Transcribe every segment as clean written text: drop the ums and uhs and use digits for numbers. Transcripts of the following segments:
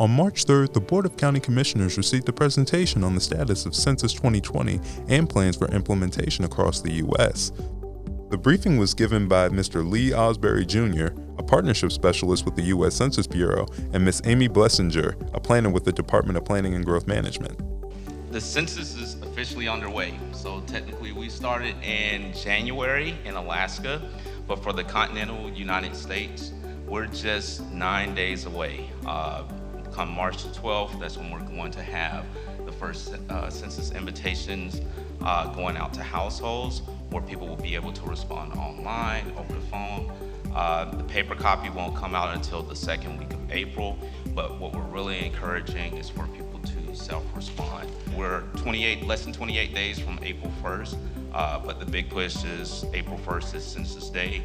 On March 3rd, the Board of County Commissioners received a presentation on the status of Census 2020 and plans for implementation across the U.S. The briefing was given by Mr. Lee Osberry Jr., a partnership specialist with the U.S. Census Bureau, and Ms. Amy Blessinger, a planner with the Department of Planning and Growth Management. The census is officially underway. So technically we started in January in Alaska, but for the continental United States, we're just 9 days away. Come March 12th, that's when we're going to have the first census invitations going out to households where people will be able to respond online, over the phone. The paper copy won't come out until the second week of April, but what we're really encouraging is for people to self-respond. We're less than 28 days from April 1st, but the big push is April 1st is Census Day,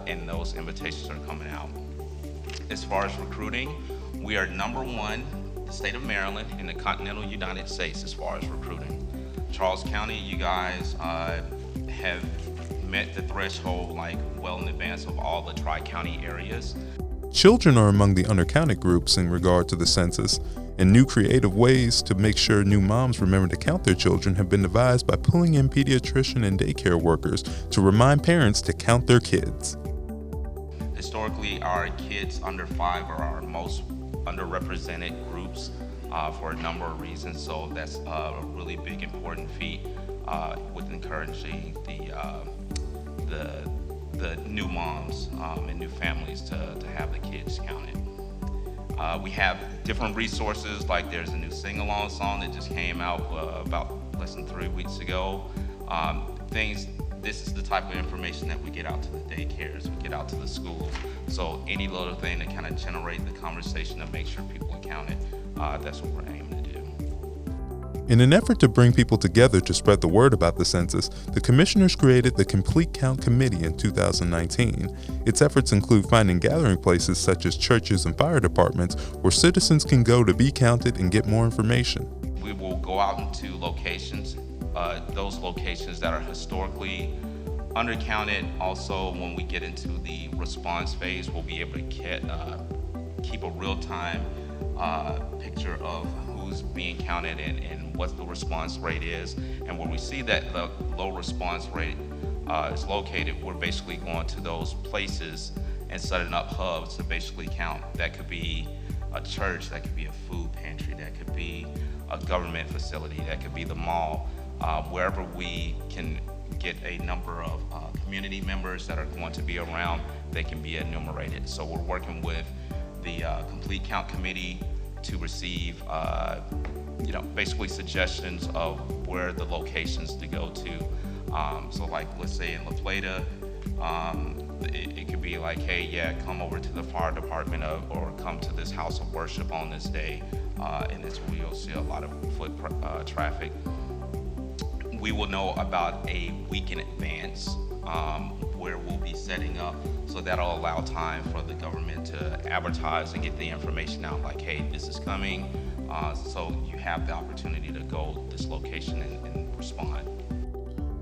and those invitations are coming out. As far as recruiting, we are number one, the state of Maryland, in the continental United States as far as recruiting. Charles County, you guys have met the threshold well in advance of all the tri-county areas. Children are among the undercounted groups in regard to the census, and new creative ways to make sure new moms remember to count their children have been devised by pulling in pediatrician and daycare workers to remind parents to count their kids. Historically, our kids under 5 are our most underrepresented groups for a number of reasons, so that's a really big important feat with encouraging the new moms and new families to have the kids counted. We have different resources, like there's a new sing-along song that just came out about less than 3 weeks ago. This is the type of information that we get out to the daycares, we get out to the schools. So any little thing to kind of generate the conversation to make sure people are counted, that's what we're aiming to do. In an effort to bring people together to spread the word about the census, the commissioners created the Complete Count Committee in 2019. Its efforts include finding gathering places such as churches and fire departments where citizens can go to be counted and get more information. We will go out into locations, those locations that are historically undercounted. Also, when we get into the response phase, we'll be able to keep a real-time picture of who's being counted and what the response rate is. And when we see that the low response rate is located, we're basically going to those places and setting up hubs to basically count. That could be a church, that could be a food pantry, that could be a government facility, that could be the mall. Wherever we can get a number of community members that are going to be around, they can be enumerated. So we're working with the Complete Count Committee to receive basically suggestions of where the locations to go to. So let's say in La Plata, it could be like, hey, yeah, come over to the fire department or come to this house of worship on this day, and it's where you'll see a lot of foot traffic. We will know about a week in advance where we'll be setting up, so that'll allow time for the government to advertise and get the information out, like, hey, this is coming, so you have the opportunity to go to this location and respond.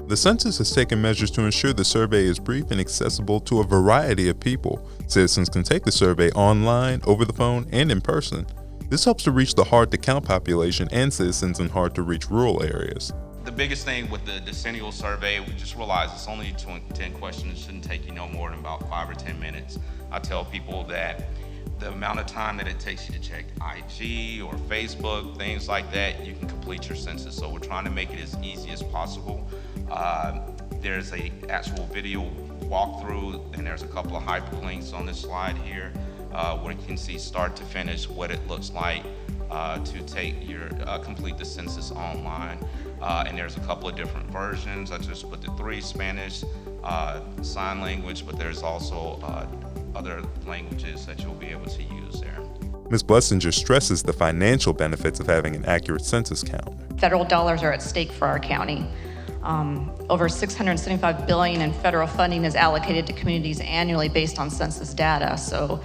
The census has taken measures to ensure the survey is brief and accessible to a variety of people. Citizens can take the survey online, over the phone, and in person. This helps to reach the hard-to-count population and citizens in hard-to-reach rural areas. The biggest thing with the decennial survey, we just realized it's only 10 questions. It shouldn't take you no more than about 5 or 10 minutes. I tell people that the amount of time that it takes you to check IG or Facebook, things like that, you can complete your census. So we're trying to make it as easy as possible. There's a actual video walkthrough, and there's a couple of hyperlinks on this slide here where you can see start to finish what it looks like to complete the census online. And there's a couple of different versions. I just put the 3: Spanish, sign language, but there's also other languages that you'll be able to use there. Ms. Blessinger stresses the financial benefits of having an accurate census count. Federal dollars are at stake for our county. Over $675 billion in federal funding is allocated to communities annually based on census data. So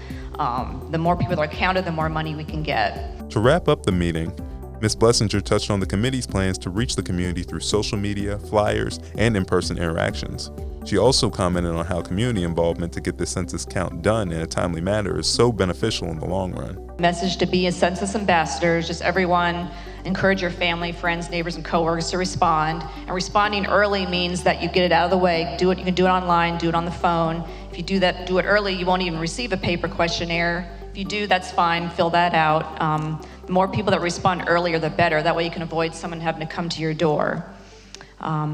the more people that are counted, the more money we can get. To wrap up the meeting, Ms. Blessinger touched on the committee's plans to reach the community through social media, flyers, and in-person interactions. She also commented on how community involvement to get the census count done in a timely manner is so beneficial in the long run. Message to be a census ambassador is just everyone encourage your family, friends, neighbors, and coworkers to respond. And responding early means that you get it out of the way. You can do it online, do it on the phone. If you do it early, you won't even receive a paper questionnaire. If you do, that's fine, fill that out. The more people that respond earlier, the better. That way you can avoid someone having to come to your door.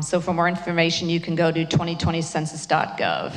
So for more information, you can go to 2020census.gov.